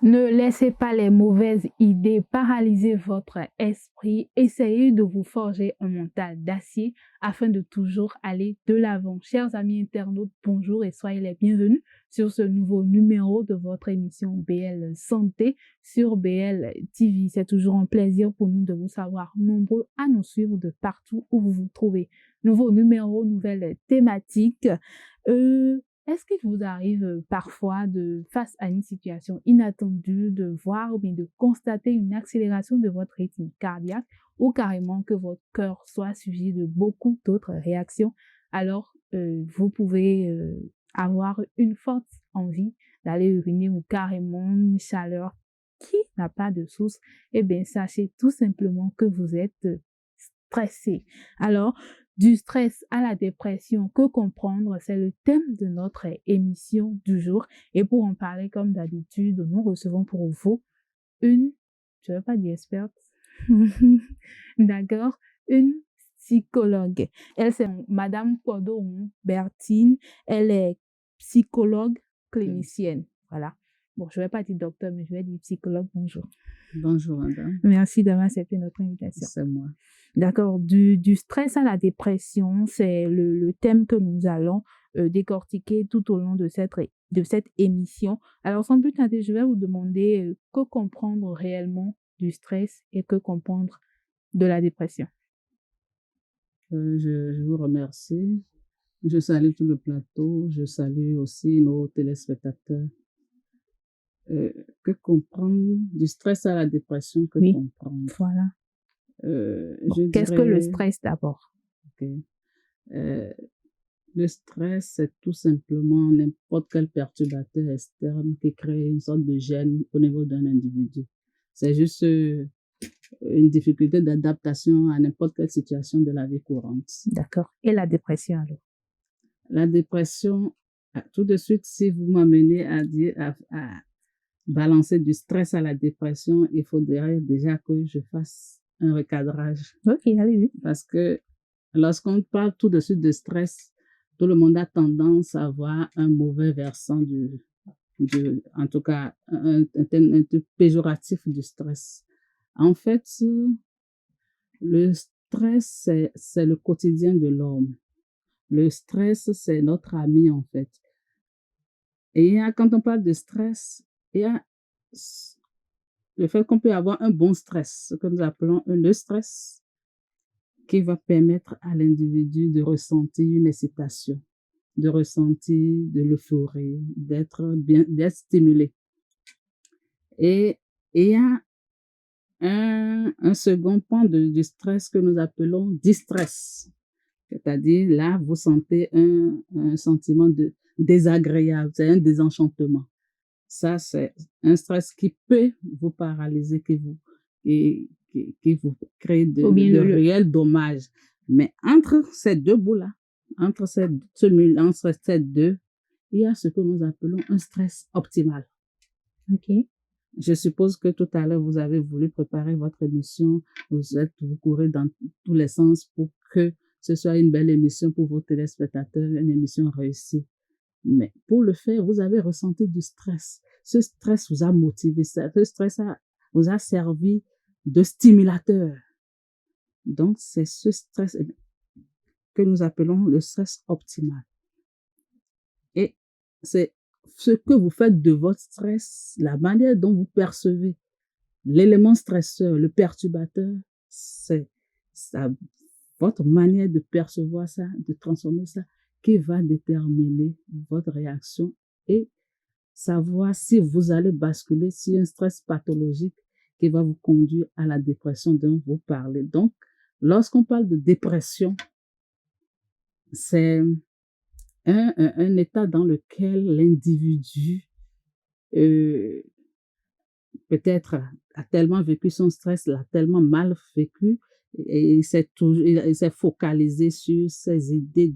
Ne laissez pas les mauvaises idées paralyser votre esprit. Essayez de vous forger un mental d'acier afin de toujours aller de l'avant. Chers amis internautes, bonjour et soyez les bienvenus sur ce nouveau numéro de votre émission BL Santé sur BL TV. C'est toujours un plaisir pour nous de vous savoir nombreux à nous suivre de partout où vous vous trouvez. Nouveau numéro, nouvelle thématique. Est-ce qu'il vous arrive parfois face à une situation inattendue, de voir ou bien de constater une accélération de votre rythme cardiaque ou carrément que votre cœur soit suivi de beaucoup d'autres réactions? Alors, vous pouvez avoir une forte envie d'aller uriner ou carrément une chaleur qui n'a pas de source. Eh bien, sachez tout simplement que vous êtes stressé. Alors, du stress à la dépression, que comprendre? C'est le thème de notre émission du jour. Et pour en parler, comme d'habitude, nous recevons pour vous une, je ne vais pas dire experte, d'accord, une psychologue. Elle, c'est Madame Kodoron Bertine. Elle est psychologue clinicienne. Voilà. Bon, je ne vais pas dire docteur, mais je vais dire psychologue. Bonjour. Bonjour, madame. Merci d'avoir accepté notre invitation. C'est moi. D'accord. Du stress à la dépression, c'est le thème que nous allons décortiquer tout au long de cette émission. Alors, sans plus tarder, je vais vous demander que comprendre réellement du stress et que comprendre de la dépression. Je vous remercie. Je salue tout le plateau. Je salue aussi nos téléspectateurs. Que comprendre du stress à la dépression, que Oui, comprendre? Voilà. Qu'est-ce que le stress d'abord? Okay. Le stress, c'est tout simplement n'importe quel perturbateur externe qui crée une sorte de gêne au niveau d'un individu. C'est juste une difficulté d'adaptation à n'importe quelle situation de la vie courante. D'accord. Et la dépression alors? La dépression, tout de suite, si vous m'amenez à balancer du stress à la dépression, il faudrait déjà que je fasse un recadrage. Ok, allez-y. Parce que lorsqu'on parle tout de suite de stress, tout le monde a tendance à avoir un mauvais versant en tout cas, un truc péjoratif du stress. En fait, le stress, c'est le quotidien de l'homme. Le stress, c'est notre ami, en fait. Et quand on parle de stress, il y a le fait qu'on peut avoir un bon stress, ce que nous appelons le stress, qui va permettre à l'individu de ressentir une excitation, de ressentir de l'euphorie, d'être stimulé. Et il y a un second pan du stress que nous appelons distress. C'est-à-dire, là, vous sentez un sentiment de désagréable, c'est un désenchantement. Ça, c'est un stress qui peut vous paralyser, qui vous crée de réels dommages. Mais entre ces deux bouts-là, entre ces deux, il y a ce que nous appelons un stress optimal. Ok. Je suppose que tout à l'heure, vous avez voulu préparer votre émission. Vous courez dans tous les sens pour que ce soit une belle émission pour vos téléspectateurs, une émission réussie. Mais pour le faire, vous avez ressenti du stress. Ce stress vous a motivé, ce stress vous a servi de stimulateur. Donc, c'est ce stress que nous appelons le stress optimal. Et c'est ce que vous faites de votre stress, la manière dont vous percevez l'élément stresseur, le perturbateur, c'est votre manière de percevoir ça, de transformer ça, qui va déterminer votre réaction et savoir si vous allez basculer sur un stress pathologique qui va vous conduire à la dépression dont vous parlez. Donc, lorsqu'on parle de dépression, c'est un état dans lequel l'individu peut-être a tellement vécu son stress, l'a tellement mal vécu, et il s'est focalisé sur ses idées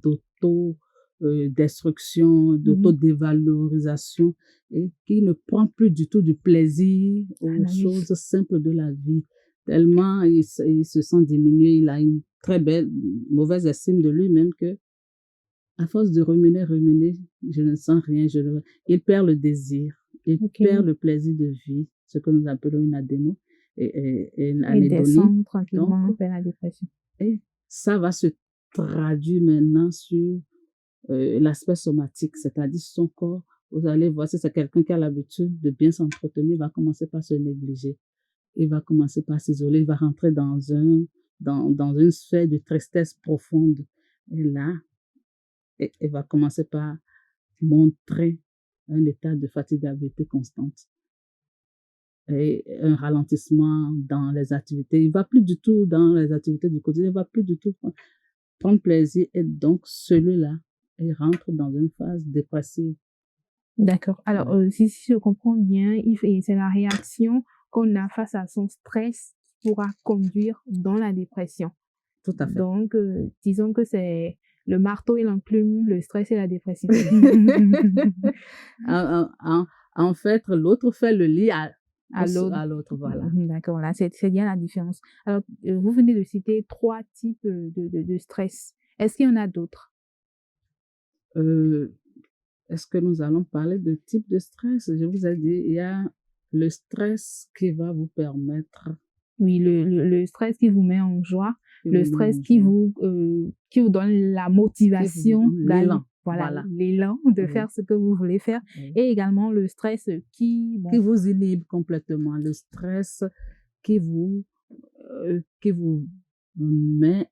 destruction, d'autodévalorisation, et qui ne prend plus du tout du plaisir aux choses simples de la vie. Tellement il se sent diminué, il a une très mauvaise estime de lui-même que, à force de ruminer, je ne sens rien, il perd le désir. Il Ok. perd le plaisir de vie, ce que nous appelons une adéno et une Et anédonie. descendre tranquillement Donc, vers la dépression. et ça va se traduire maintenant sur l'aspect somatique, c'est-à-dire son corps. Vous allez voir, si c'est quelqu'un qui a l'habitude de bien s'entretenir, il va commencer par se négliger. Il va commencer par s'isoler, il va rentrer dans une sphère de tristesse profonde. Et là, il va commencer par montrer un état de fatigabilité constante et un ralentissement dans les activités. Il ne va plus du tout dans les activités du quotidien, il ne va plus du tout prendre plaisir. Et donc, celui-là, il rentre dans une phase dépressive. D'accord. Alors, Ouais. si je comprends bien, c'est la réaction qu'on a face à son stress qui pourra conduire dans la dépression. Tout à fait. Donc, disons que c'est le marteau et l'enclume, le stress et la dépression. En fait, l'autre fait le lit À l'autre. à l'autre, voilà. D'accord, là, c'est bien la différence. Alors, vous venez de citer 3 types de stress. Est-ce qu'il y en a d'autres? Est-ce que nous allons parler de type de stress? Je vous ai dit, il y a le stress qui va vous permettre, Oui, le stress qui vous met en joie, qui le vous met stress en qui joie, vous donne la qui vous motivation donne d'aller, l'élan. voilà, Voilà. l'élan de Oui, faire ce que vous voulez faire. oui. Et également le stress qui, Qui bon, vous inhibe complètement. Le stress qui vous met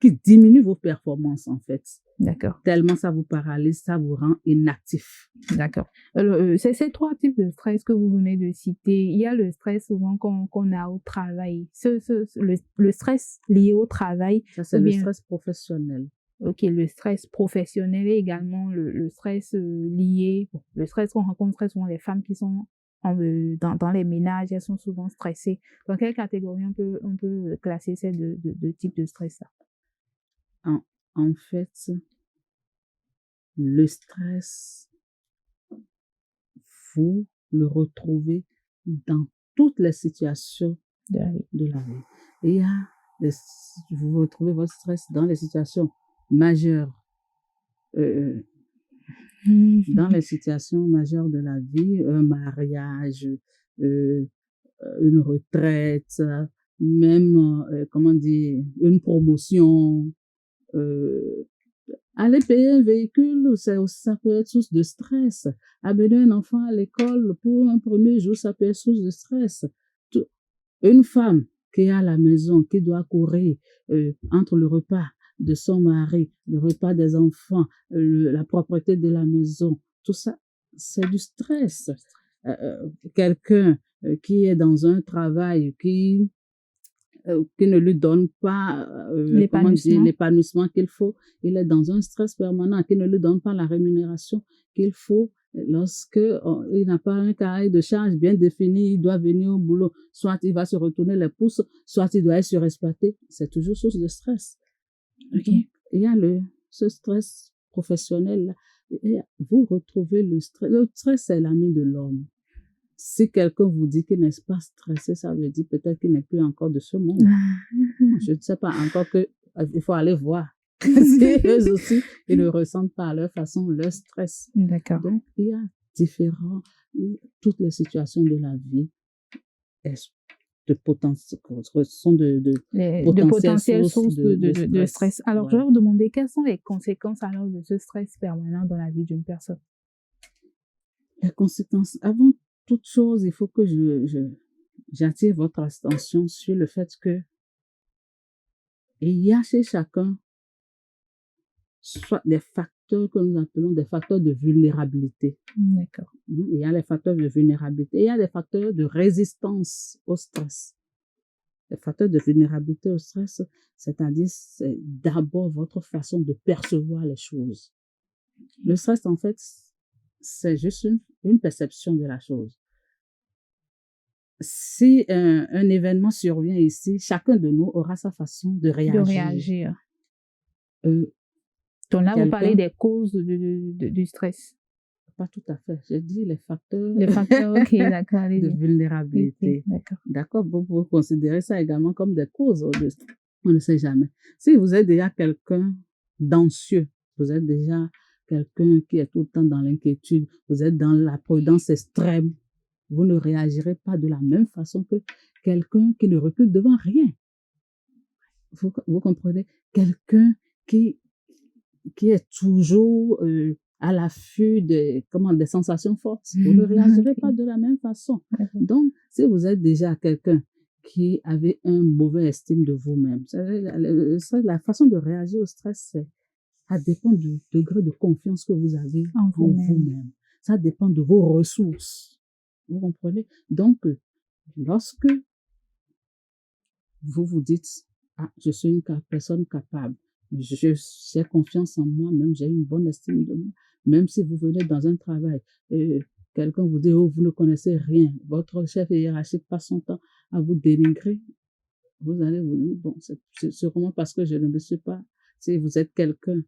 qui diminue vos performances, en fait. d'accord, Tellement ça vous paralyse, ça vous rend inactif. d'accord. Alors, c'est ces 3 types de stress que vous venez de citer. Il y a le stress souvent qu'on a au travail. Le stress lié au travail, Ça, c'est ou le bien, stress professionnel. ok, le stress professionnel et également le stress lié, bon, le stress qu'on rencontre très souvent, les femmes qui sont dans les ménages, elles sont souvent stressées. Dans quelle catégorie on peut classer ces deux types de stress-là? En fait, le stress, vous le retrouvez dans toutes les situations De la vie. de la vie. Et il y a vous retrouvez votre stress dans les situations majeures, dans les situations majeures de la vie, un mariage, euh, une retraite, même, comment dire, une promotion, euh, aller payer un véhicule, ça peut être source de stress. Amener un enfant à l'école pour un premier jour, ça peut être source de stress. Une femme qui est à la maison, qui doit courir entre le repas de son mari, le repas des enfants, la propreté de la maison, tout ça, c'est du stress. Quelqu'un qui est dans un travail qui ne lui donne pas l'épanouissement qu'il faut, il est dans un stress permanent, qui ne lui donne pas la rémunération qu'il faut. Lorsque il n'a pas un cahier de charge bien défini, il doit venir au boulot, soit il va se retourner les pouces, soit il doit être surexploité. C'est toujours source de stress. Ok. Donc, il y a ce stress professionnel. Et vous retrouvez le stress. Le stress, c'est l'ami de l'homme. Si quelqu'un vous dit qu'il n'est pas stressé, ça veut dire peut-être qu'il n'est plus encore de ce monde. Je ne sais pas encore il faut aller voir. Si eux aussi, ils ne ressentent pas à leur façon leur stress. D'accord. Donc, il y a toutes les situations de la vie sont de potentielles sources de stress. Alors, je vais Voilà. vous demander quelles sont les conséquences alors de ce stress permanent dans la vie d'une personne? Les conséquences, avant toute chose, il faut que j'attire votre attention sur le fait que il y a chez chacun soit des facteurs que nous appelons des facteurs de vulnérabilité. D'accord. Il y a les facteurs de vulnérabilité, il y a des facteurs de résistance au stress. Les facteurs de vulnérabilité au stress, c'est-à-dire, c'est d'abord votre façon de percevoir les choses. Le stress, en fait, c'est juste une perception de la chose. Si un événement survient ici, chacun de nous aura sa façon de réagir. Donc là, vous parlez des causes du stress. Pas tout à fait. J'ai dit les facteurs, ok, d'accord, allez-y. de vulnérabilité. Okay, d'accord, vous pouvez considérer ça également comme des causes. On ne sait jamais. Si vous êtes déjà quelqu'un d'anxieux, vous êtes déjà quelqu'un qui est tout le temps dans l'inquiétude, vous êtes dans la prudence extrême, vous ne réagirez pas de la même façon que quelqu'un qui ne recule devant rien. Vous comprenez? Quelqu'un qui, qui est toujours à l'affût des sensations fortes, vous ne réagirez pas de la même façon. Donc, si vous êtes déjà quelqu'un qui avait un mauvais estime de vous-même, la façon de réagir au stress, ça dépend du degré de confiance que vous avez en vous-même. Ça dépend de vos ressources. Vous comprenez? Donc, lorsque vous vous dites, ah, je suis une personne capable, j'ai confiance en moi, même j'ai une bonne estime de moi, même si vous venez dans un travail, quelqu'un vous dit, oh, vous ne connaissez rien, votre chef hiérarchique passe son temps à vous dénigrer, vous allez vous dire, bon, c'est sûrement parce que je ne me suis pas, si vous êtes quelqu'un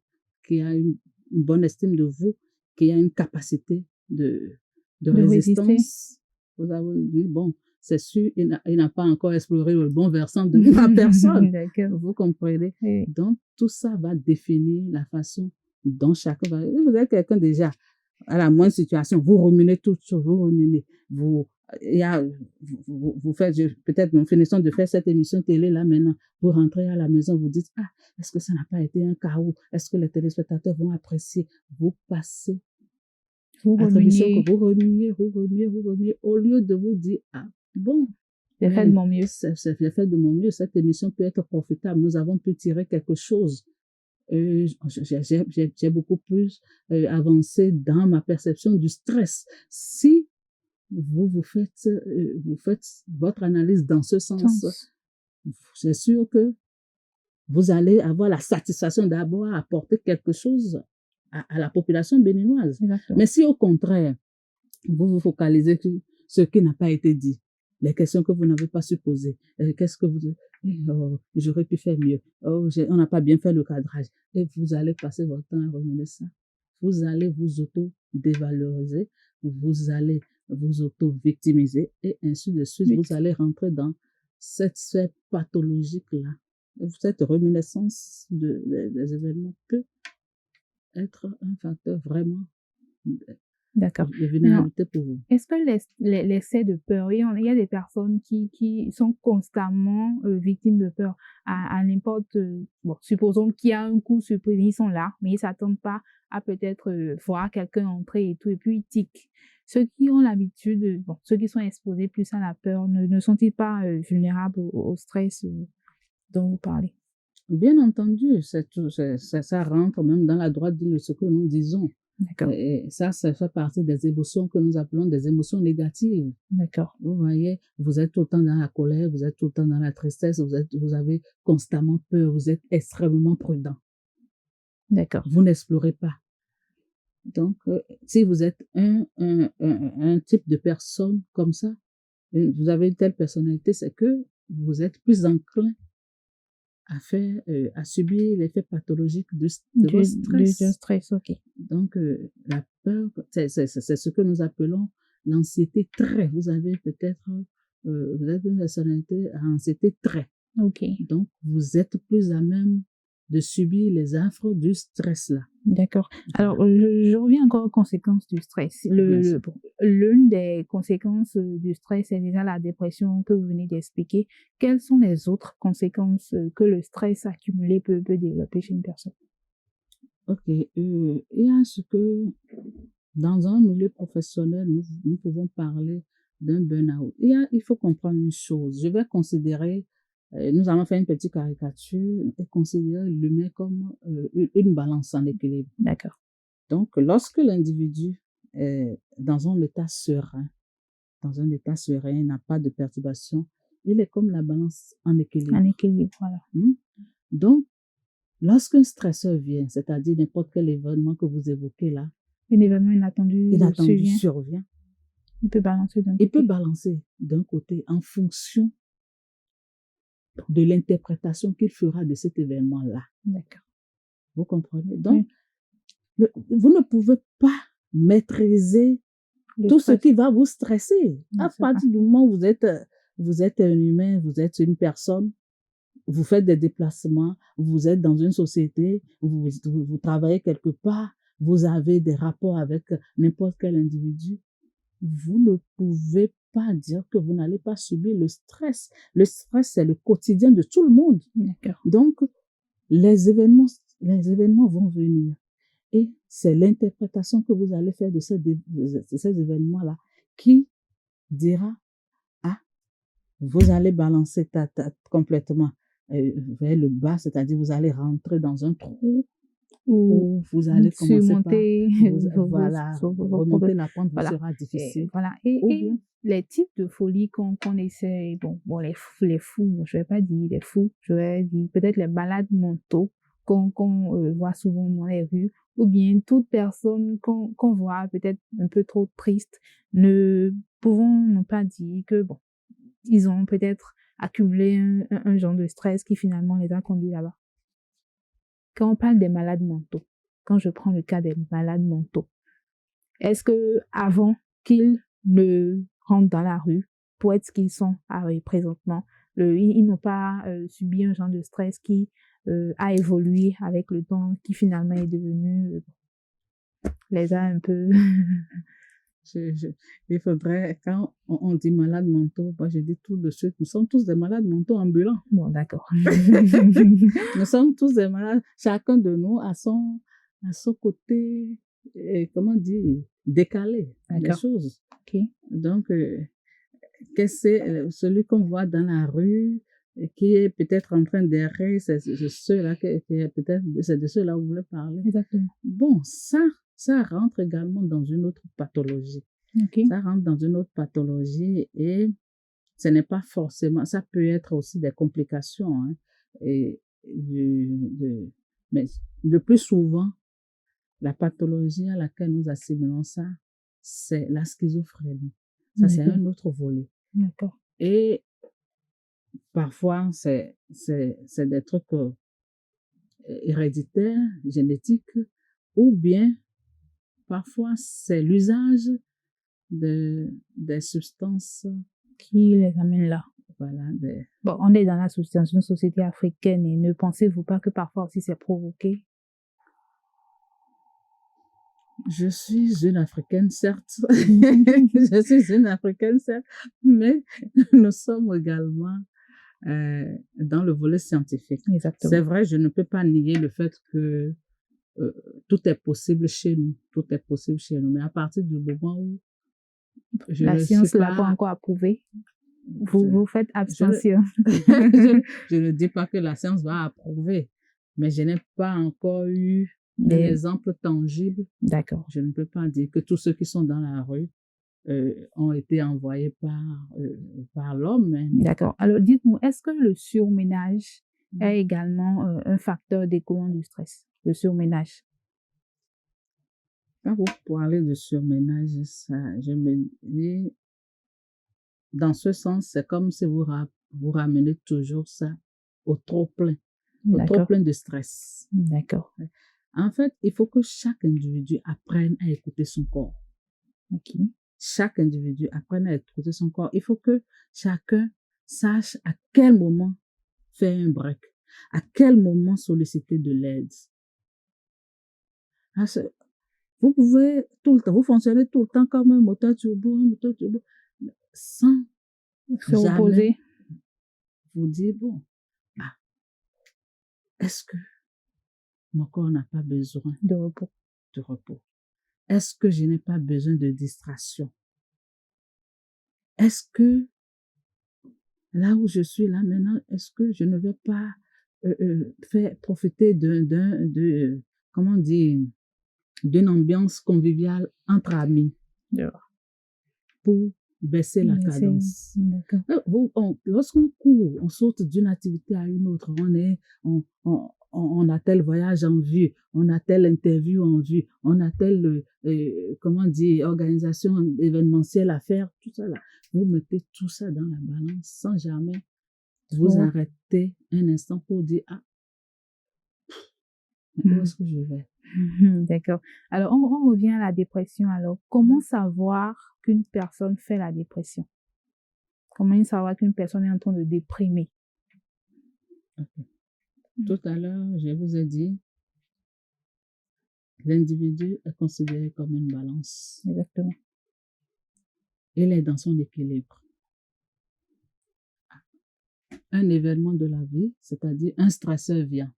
qui a une bonne estime de vous, qui a une capacité de résistance, vous allez dire, bon, c'est sûr, il n'a pas encore exploré le bon versant de ma personne. Vous comprenez? Oui. Donc, tout ça va définir la façon dont chacun va... Vous êtes quelqu'un déjà, à la moindre situation, vous ruminez toutes choses, vous ruminez. Vous faites, peut-être, nous finissons de faire cette émission télé là maintenant, vous rentrez à la maison, vous dites, ah, est-ce que ça n'a pas été un chaos? Est-ce que les téléspectateurs vont apprécier? Vous passez. Vous ruminez, au lieu de vous dire, ah, bon, j'ai fait de mon mieux. J'ai fait de mon mieux. Cette émission peut être profitable. Nous avons pu tirer quelque chose. J'ai beaucoup plus avancé dans ma perception du stress. Si vous faites votre analyse dans ce sens, c'est sûr que vous allez avoir la satisfaction d'avoir apporté quelque chose à la population béninoise. Exactement. Mais si au contraire, vous vous focalisez sur ce qui n'a pas été dit, les questions que vous n'avez pas su poser, qu'est-ce que vous... Oh, j'aurais pu faire mieux, oh, on n'a pas bien fait le cadrage, et vous allez passer votre temps à remuer ça. Vous allez vous auto-dévaloriser, vous allez vous auto-victimiser, et ainsi de suite. Oui. Vous allez rentrer dans cette sphère pathologique-là. Cette réminiscence des événements peut être un facteur vraiment de vulnérabilité pour vous. Est-ce que l'excès de peur, il y a des personnes qui sont constamment victimes de peur à n'importe... bon, supposons qu'il y a un coup surprise, ils sont là, mais ils ne s'attendent pas à peut-être voir quelqu'un entrer et tout, et puis ils tiquent. Ceux qui ont l'habitude, ceux qui sont exposés plus à la peur, ne sont-ils pas vulnérables au stress dont vous parlez? Bien entendu, ça rentre même dans la droite de ce que nous disons. D'accord. Et ça fait partie des émotions que nous appelons des émotions négatives. D'accord. Vous voyez, vous êtes tout le temps dans la colère, vous êtes tout le temps dans la tristesse, vous avez constamment peur, vous êtes extrêmement prudent. D'accord. Vous n'explorez pas. Donc, si vous êtes un type de personne comme ça, vous avez une telle personnalité, c'est que vous êtes plus enclin à subir l'effet pathologique de votre stress. Du stress, ok. Donc, la peur, c'est ce que nous appelons l'anxiété trait. Vous avez peut-être, vous avez une personnalité à anxiété trait. Ok. Donc, vous êtes plus à même de subir les affres du stress-là. D'accord. Alors, je reviens encore aux conséquences du stress. L'une des conséquences du stress, c'est déjà la dépression que vous venez d'expliquer. Quelles sont les autres conséquences que le stress accumulé peut développer chez une personne? Ok. Il y a ce que, dans un milieu professionnel, nous pouvons parler d'un burn-out. Il faut comprendre une chose. Je vais considérer... nous allons faire une petite caricature et considérer l'humain comme une balance en équilibre. D'accord. Donc, lorsque l'individu est dans un état serein, il n'a pas de perturbation, il est comme la balance en équilibre. En équilibre, voilà. Donc, lorsqu'un stresseur vient, c'est-à-dire n'importe quel événement que vous évoquez là, un événement inattendu survient. Il peut balancer d'un côté. Il peut balancer d'un côté en fonction de l'interprétation qu'il fera de cet événement-là. D'accord. Vous comprenez? Donc, vous ne pouvez pas maîtriser tout ce qui va vous stresser. À partir du moment où vous êtes un humain, vous êtes une personne, vous faites des déplacements, vous êtes dans une société, vous travaillez quelque part, vous avez des rapports avec n'importe quel individu, vous ne pouvez pas dire que vous n'allez pas subir le stress. Le stress, c'est le quotidien de tout le monde. D'accord. Donc, les événements vont venir. Et c'est l'interprétation que vous allez faire de ces événements-là qui dira, ah, vous allez balancer complètement vers le bas, c'est-à-dire vous allez rentrer dans un trou où vous allez commencer par voilà, remonter la pente vous voilà. sera difficile. Voilà. Ou Et bien, les types de folie qu'on essaie, les fous, je vais pas dire les fous, je vais dire peut-être les malades mentaux qu'on voit souvent dans les rues, ou bien toute personne qu'on voit peut-être un peu trop triste, ne pouvons pas dire que bon, ils ont peut-être accumulé un genre de stress qui finalement les a conduits là-bas. Quand on parle des malades mentaux, quand je prends le cas des malades mentaux, est-ce que avant qu'ils ne rentrent dans la rue pour être ce qu'ils sont présentement, ils n'ont pas subi un genre de stress qui a évolué avec le temps, qui finalement est devenu les a un peu il faudrait, quand on dit malades mentaux, moi je dis tout de suite, nous sommes tous des malades mentaux ambulants. bon, d'accord. Nous sommes tous des malades, chacun de nous a son côté, comment dire, décalé des choses. Ok. Donc, celui qu'on voit dans la rue, qui est peut-être en train d'errer, c'est ceux-là c'est de ceux-là où vous voulez parler. Exactement. Bon, ça rentre également dans une autre pathologie. Okay. Ça rentre dans une autre pathologie et ce n'est pas forcément, ça peut être aussi des complications, hein, mais le plus souvent, la pathologie à laquelle nous assimilons ça, c'est la schizophrénie. Ça, c'est un autre volet. D'accord. Et parfois, c'est des trucs héréditaires, génétiques, ou bien parfois c'est l'usage des substances qui les amène là. Voilà. Bon, on est dans une société africaine et ne pensez-vous pas que parfois aussi c'est provoqué? Je suis une Africaine, certes. Je suis une Africaine, certes. Mais nous sommes également dans le volet scientifique. Exactement. C'est vrai, je ne peux pas nier le fait que tout est possible chez nous. Tout est possible chez nous. Mais à partir du moment où la science ne l'a pas encore approuvé, vous faites abstention. Je ne dis pas que la science va approuver, mais je n'ai pas encore eu un exemple tangible. D'accord. Je ne peux pas dire que tous ceux qui sont dans la rue ont été envoyés par l'homme. D'accord. Alors, dites-nous, est-ce que le surménage est également un facteur découlant du stress, le surménage? Quand vous parlez de surménage, ça, je me dis, dans ce sens, c'est comme si vous ramenez toujours ça au trop-plein de stress. D'accord. En fait, il faut que chaque individu apprenne à écouter son corps. Ok. Chaque individu apprenne à écouter son corps. Il faut que chacun sache à quel moment faire un break, à quel moment solliciter de l'aide. Vous pouvez tout le temps, vous fonctionnez tout le temps comme un moteur turbo, sans se reposer. Vous dire, bon, est-ce que mon corps n'a pas besoin de repos? Est-ce que je n'ai pas besoin de distraction? Est-ce que là où je suis là maintenant, est-ce que je ne vais pas faire profiter comment dire, d'une ambiance conviviale entre amis pour baisser la cadence? Lorsqu'on court, on saute d'une activité à une autre, on a tel voyage en vue, on a telle interview en vue, on a telle, comment dire, organisation événementielle à faire, tout ça là. Vous mettez tout ça dans la balance sans jamais vous arrêter un instant pour dire, où est-ce que je vais? D'accord. Alors, on revient à la dépression. Alors, comment savoir qu'une personne fait la dépression? Comment savoir qu'une personne est en train de déprimer? Okay. Tout à l'heure, je vous ai dit, l'individu est considéré comme une balance. Exactement. Il est dans son équilibre. Un événement de la vie, c'est-à-dire un stresseur vient.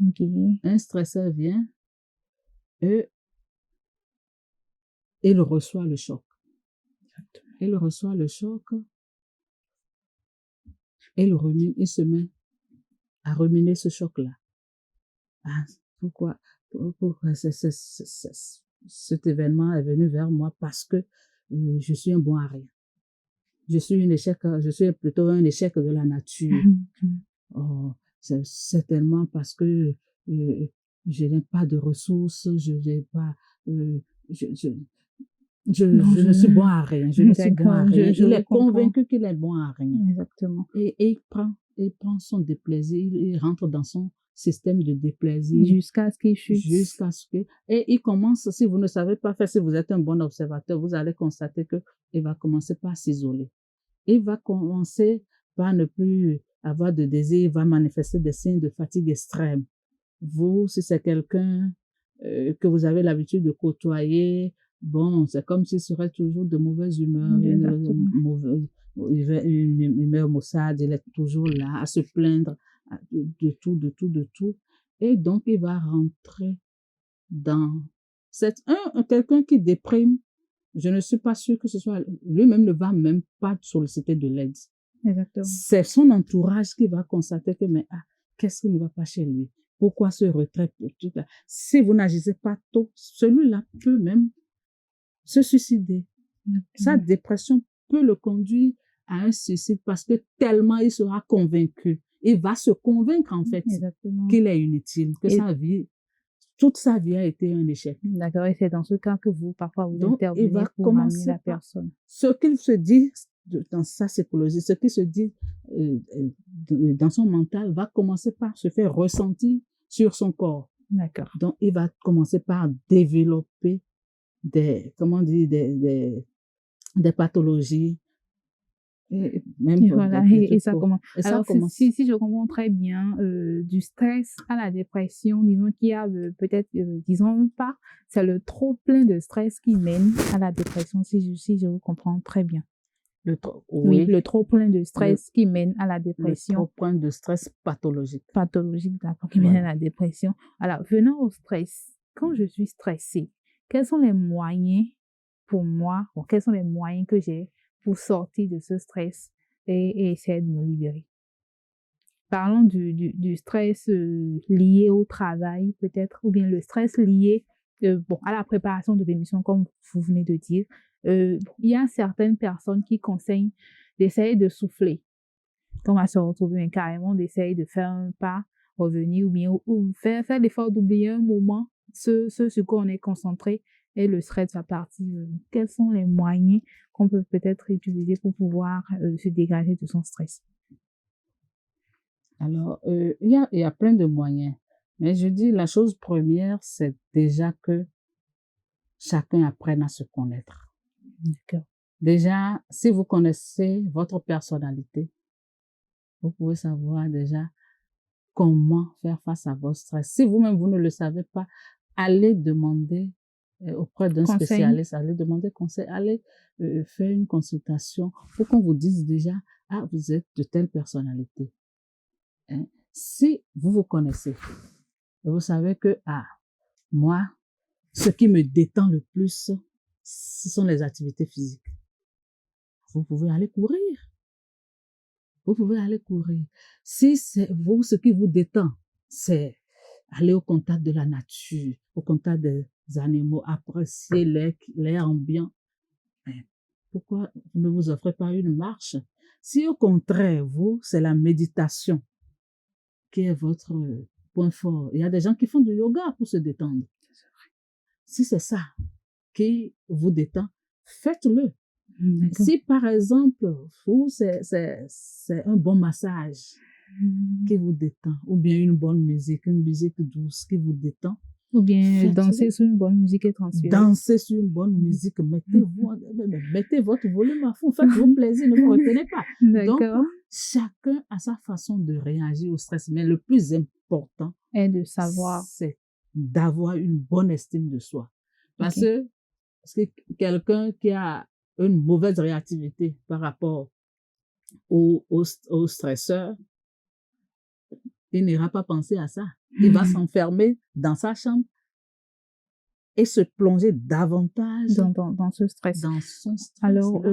Ok. Un stresseur vient et il reçoit le choc. Il reçoit le choc et il se met à ruminer ce choc-là. Ah, pourquoi cet événement est venu vers moi? Parce que je suis un bon à rien. Je suis plutôt un échec de la nature. Oh, c'est certainement parce que je n'ai pas de ressources, je n'ai pas, je ne suis bon à rien, je ne suis bon à rien. Il est convaincu qu'il est bon à rien. Exactement. Et il prend son déplaisir, il rentre dans son système de déplaisir. Jusqu'à ce qu'il chute. Et il commence, si vous ne savez pas faire, si vous êtes un bon observateur, vous allez constater qu'il va commencer par s'isoler. Il va commencer par ne plus avoir de désir, il va manifester des signes de fatigue extrême. Vous, si c'est quelqu'un que vous avez l'habitude de côtoyer, bon, c'est comme s'il serait toujours de mauvaise humeur, une humeur maussade, il est toujours là à se plaindre de tout. Et donc, il va rentrer dans quelqu'un qui déprime. Je ne suis pas sûre que ce soit lui-même ne va même pas solliciter de l'aide. Exactement. C'est son entourage qui va constater que qu'est-ce qui ne va pas chez lui? Pourquoi ce retrait? Si vous n'agissez pas tôt, celui-là peut même se suicider. Sa dépression peut le conduire à un suicide parce que tellement il sera convaincu. Il va se convaincre en fait qu'il est inutile, que toute sa vie a été un échec. D'accord, et c'est dans ce cas que parfois vous intervenez pour ramener la personne. Ce qu'il se dit dans sa psychologie, ce qui se dit dans son mental va commencer par se faire ressentir sur son corps. D'accord. Donc, il va commencer par développer des pathologies. Et ça commence. Alors, si je comprends très bien, du stress à la dépression, disons qu'il y a peut-être, disons pas, c'est le trop plein de stress qui mène à la dépression, si je vous comprends très bien. Oui, le trop plein de stress qui mène à la dépression. Le trop plein de stress pathologique. Pathologique, d'accord, qui mène à la dépression. Alors, venant au stress, quand je suis stressée, quels sont les moyens pour moi, quels sont les moyens que j'ai pour sortir de ce stress et essayer de me libérer? Parlons du stress lié au travail, peut-être, ou bien le stress lié à la préparation de l'émission, comme vous venez de dire. Il y a certaines personnes qui conseillent d'essayer de souffler, qu'on va se retrouver carrément, d'essayer de faire un pas, revenir, ou bien ou faire l'effort d'oublier un moment ce sur quoi on est concentré, et le stress va partir. Quels sont les moyens qu'on peut peut-être utiliser pour pouvoir se dégager de son stress? Alors, il y a plein de moyens. Mais je dis, la chose première, c'est déjà que chacun apprenne à se connaître. D'accord. Déjà, si vous connaissez votre personnalité, vous pouvez savoir déjà comment faire face à votre stress. Si vous-même, vous ne le savez pas, allez demander auprès d'un spécialiste, allez demander conseil, allez faire une consultation pour qu'on vous dise déjà, vous êtes de telle personnalité. Hein? Si vous vous connaissez, vous savez que, moi, ce qui me détend le plus, ce sont les activités physiques. Vous pouvez aller courir. Vous pouvez aller courir. Si c'est vous, ce qui vous détend, c'est aller au contact de la nature, au contact des animaux, apprécier l'air ambiant. Mais pourquoi vous ne vous offrez pas une marche? Si au contraire, vous, c'est la méditation qui est votre point fort. Il y a des gens qui font du yoga pour se détendre. Si c'est ça qui vous détend, faites-le. Si par exemple, vous, c'est un bon massage qui vous détend, ou bien une bonne musique, une musique douce qui vous détend, ou bien danser sur une bonne musique étrangère. Danser sur une bonne musique, mettez votre volume à fond, faites-vous plaisir, ne vous retenez pas. Donc, chacun a sa façon de réagir au stress, mais le plus important est de savoir. C'est d'avoir une bonne estime de soi. Parce que quelqu'un qui a une mauvaise réactivité par rapport au stresseur, il n'ira pas penser à ça. Il va s'enfermer dans sa chambre et se plonger davantage dans ce stress. dans son stress. Alors,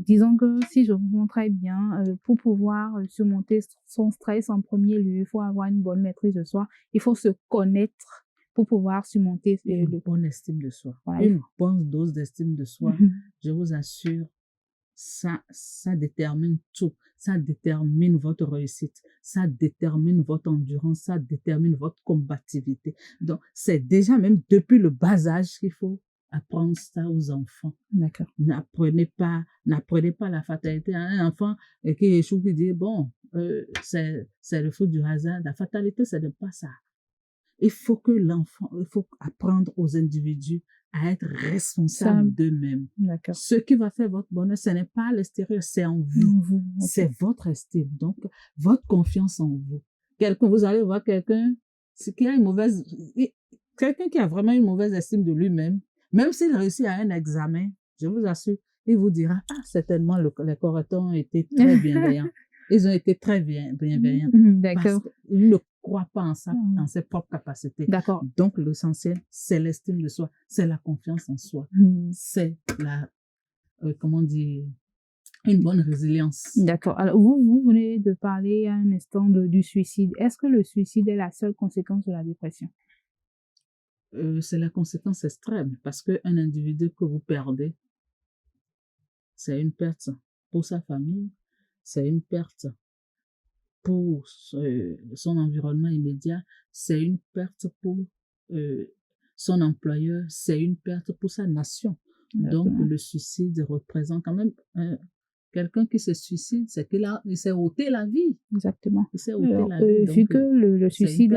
disons que si je comprends très bien, pour pouvoir surmonter son stress en premier lieu, il faut avoir une bonne maîtrise de soi. Il faut se connaître pour pouvoir surmonter une bonne estime de soi. Voilà, une bonne dose d'estime de soi. Je vous assure, ça détermine tout. Ça détermine votre réussite. Ça détermine votre endurance. Ça détermine votre combativité. Donc, c'est déjà même depuis le bas âge qu'il faut apprendre ça aux enfants. D'accord. N'apprenez pas la fatalité à un enfant qui échoue, qui dit, bon, c'est le faute du hasard. La fatalité, ce n'est pas ça. Il faut apprendre aux individus à être responsables d'eux-mêmes. D'accord. Ce qui va faire votre bonheur, ce n'est pas à l'extérieur, c'est en vous. Okay. C'est votre estime. Donc, votre confiance en vous. Vous allez voir quelqu'un qui a vraiment une mauvaise estime de lui-même, même s'il réussit à un examen, je vous assure, il vous dira, certainement, les correcteurs ont été très bienveillants. Ils ont été très bienveillants. D'accord. Parce qu'ils ne croient pas en ses propres capacités. D'accord. Donc, l'essentiel, c'est l'estime de soi, c'est la confiance en soi, c'est la, une bonne résilience. D'accord. Alors, vous venez de parler à un instant du suicide. Est-ce que le suicide est la seule conséquence de la dépression? C'est la conséquence extrême, parce qu'un individu que vous perdez, c'est une perte pour sa famille, c'est une perte pour son environnement immédiat, c'est une perte pour son employeur, c'est une perte pour sa nation. Donc, le suicide représente quand même quelqu'un qui se suicide, c'est qu'il s'est ôté la vie. Exactement. Il s'est ôté la vie. Vu que le suicide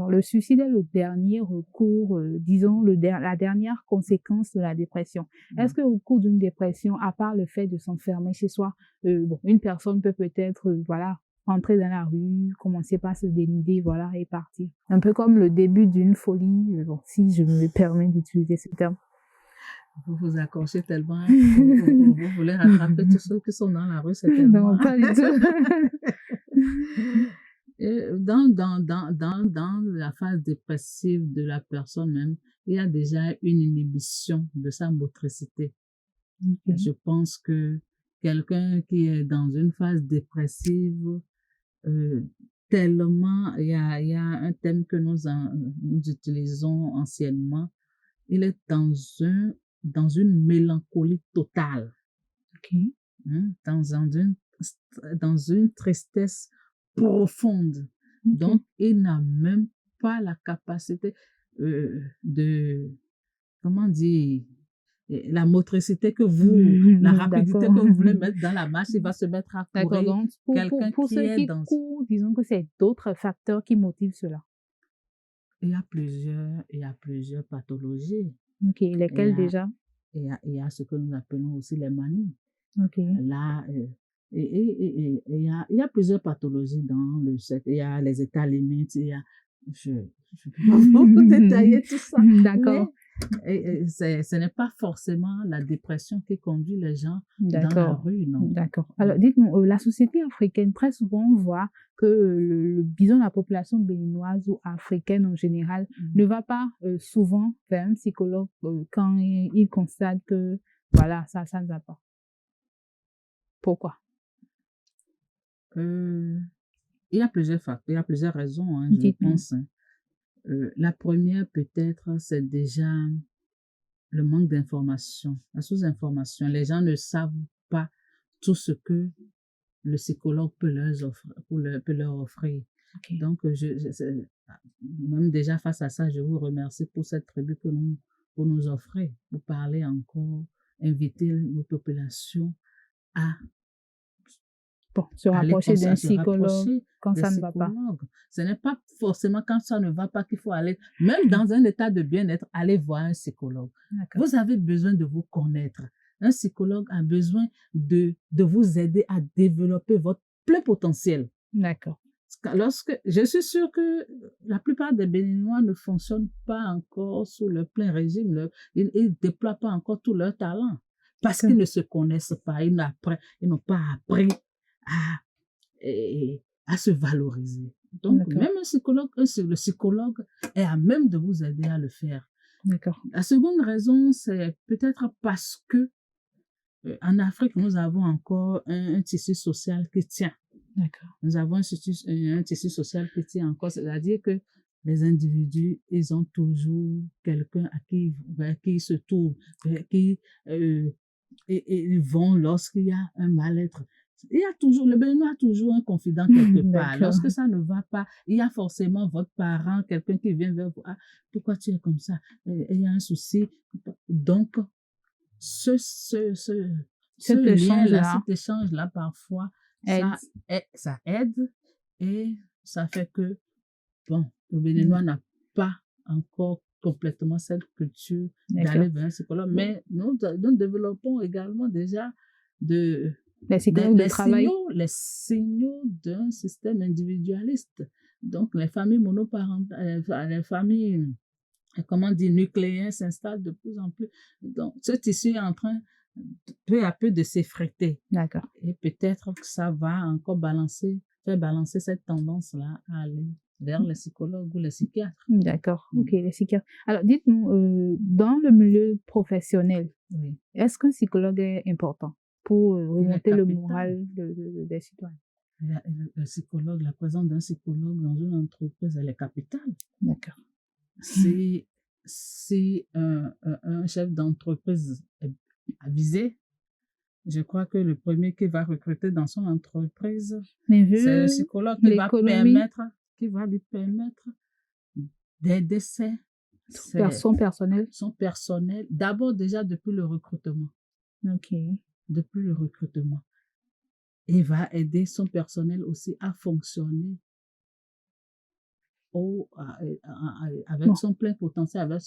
le suicide est le dernier recours, disons, la dernière conséquence de la dépression. Est-ce qu'au cours d'une dépression, à part le fait de s'enfermer chez soi, une personne peut peut-être, entrer dans la rue, commencer par se dénuder, et partir. Un peu comme le début d'une folie, si je me permets d'utiliser ce terme. Vous vous accrochez tellement, vous voulez rattraper tous ceux qui sont dans la rue, c'est tellement... Non, pas du tout. Et dans la phase dépressive de la personne même, il y a déjà une inhibition de sa motricité. Okay. Je pense que quelqu'un qui est dans une phase dépressive, tellement, il y a un thème que nous utilisons anciennement, il est dans une mélancolie totale. Okay. Dans une tristesse profonde. Okay. Donc, il n'a même pas la capacité la motricité que la rapidité que vous voulez mettre dans la marche, il va se mettre à courir. D'accord, donc pour ceux qui courent, disons que c'est d'autres facteurs qui motivent cela. Il y a plusieurs pathologies. Ok, lesquelles déjà? Il y a ce que nous appelons aussi les manies. Ok. Là, il y a plusieurs pathologies dans le sexe. Il y a les états limites, je ne peux pas vous détailler tout ça. D'accord. Mais ce n'est pas forcément la dépression qui conduit les gens dans la rue, non. D'accord. Alors, dites-moi, la société africaine, très souvent, on voit que, disons, la population béninoise ou africaine en général ne va pas souvent vers un psychologue quand il constate que, ça ne va pas. Pourquoi? Il y a plusieurs facteurs, il y a plusieurs raisons, je pense. La première, peut-être, c'est déjà le manque d'information, la sous-information. Les gens ne savent pas tout ce que le psychologue peut leur offrir. Okay. Donc, même déjà face à ça, je vous remercie pour cette tribu que vous nous offrez, pour parler encore, inviter nos populations à se rapprocher d'un psychologue quand ça ne va pas. Ce n'est pas forcément quand ça ne va pas qu'il faut aller, même dans un état de bien-être, aller voir un psychologue. Vous avez besoin de vous connaître. Un psychologue a besoin de vous aider à développer votre plein potentiel. D'accord. Je suis sûre que la plupart des Béninois ne fonctionnent pas encore sous le plein régime, ils ne déploient pas encore tout leur talent parce qu'ils ne se connaissent pas, ils n'ont pas appris à, à se valoriser. Donc, même le psychologue est à même de vous aider à le faire. D'accord. La seconde raison, c'est peut-être parce que en Afrique, nous avons encore un tissu social qui tient. D'accord. Nous avons un tissu social qui tient encore, c'est-à-dire que les individus, ils ont toujours quelqu'un vers qui ils se tournent, vers qui ils vont lorsqu'il y a un mal-être. Le Béninois a toujours un confident quelque part. Lorsque ça ne va pas, il y a forcément votre parent, quelqu'un qui vient vers vous. Ah, pourquoi tu es comme ça? Il y a un souci. Donc, cet échange-là, parfois, ça aide et ça fait que, bon, le Béninois n'a pas encore complètement cette culture d'aller vers un psychologue, mais nous développons également déjà les signaux d'un système individualiste. Donc, les familles monoparentales, les familles nucléaires s'installent de plus en plus. Donc, ce tissu est en train peu à peu de s'effriter. D'accord. Et peut-être que ça va encore faire balancer cette tendance-là à aller vers les psychologues ou les psychiatres. D'accord, ok, les psychiatres. Alors, dites-nous, dans le milieu professionnel, oui, est-ce qu'un psychologue est important pour remonter le moral des citoyens? Le psychologue, la présence d'un psychologue dans une entreprise, elle est capitale. D'accord. Si un chef d'entreprise est avisé, je crois que le premier qui va recruter dans son entreprise, c'est le psychologue qui va lui permettre d'aider son personnel. Son personnel, d'abord déjà depuis le recrutement. Ok. Depuis le recrutement. Et va aider son personnel aussi à fonctionner avec son plein potentiel, avec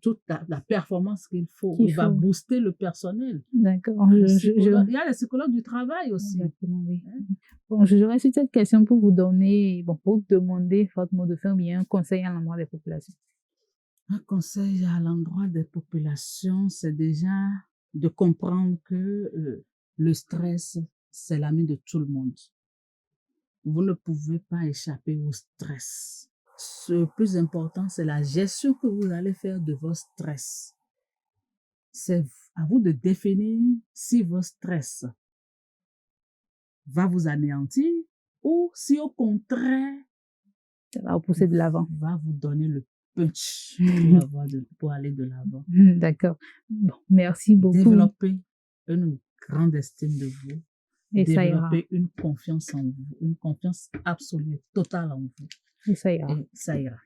toute la performance qu'il faut. Il va booster le personnel. D'accord. Il y a les psychologues du travail aussi. Exactement, oui. Bon, j'aurais su cette question pour vous demander votre mot de fin ou bien un conseil à l'endroit des populations. Un conseil à l'endroit des populations, c'est déjà de comprendre que le stress, c'est l'ami de tout le monde. Vous ne pouvez pas échapper au stress. Le plus important, c'est la gestion que vous allez faire de votre stress. C'est à vous de définir si votre stress va vous anéantir ou si au contraire, ça va vous pousser de l'avant. Va vous donner le punch pour aller de l'avant. D'accord. Bon, merci beaucoup. Développez une grande estime de vous. Et développer une confiance en vous, une confiance absolue, totale en vous. Et ça ira. Et ça ira.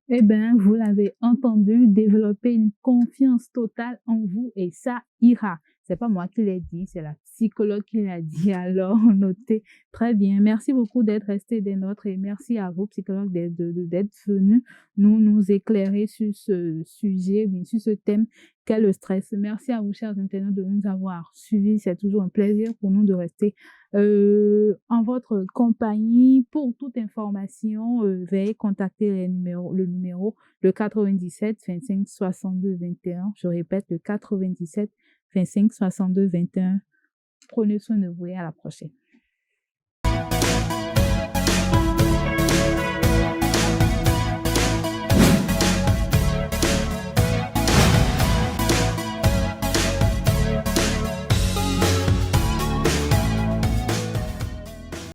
Eh bien, vous l'avez entendu, développer une confiance totale en vous et ça ira. C'est pas moi qui l'ai dit, c'est la psychologue qui l'a dit. Alors, notez. Très bien. Merci beaucoup d'être resté des nôtres et merci à vous, psychologues, d'être venus nous éclairer sur ce sujet, sur ce thème qu'est le stress. Merci à vous, chers internautes, de nous avoir suivis. C'est toujours un plaisir pour nous de rester en votre compagnie. Pour toute information, veuillez contacter le numéro le 97 25 62 21. Je répète, le 97 25 62 21. Prenez soin de vous et à la prochaine.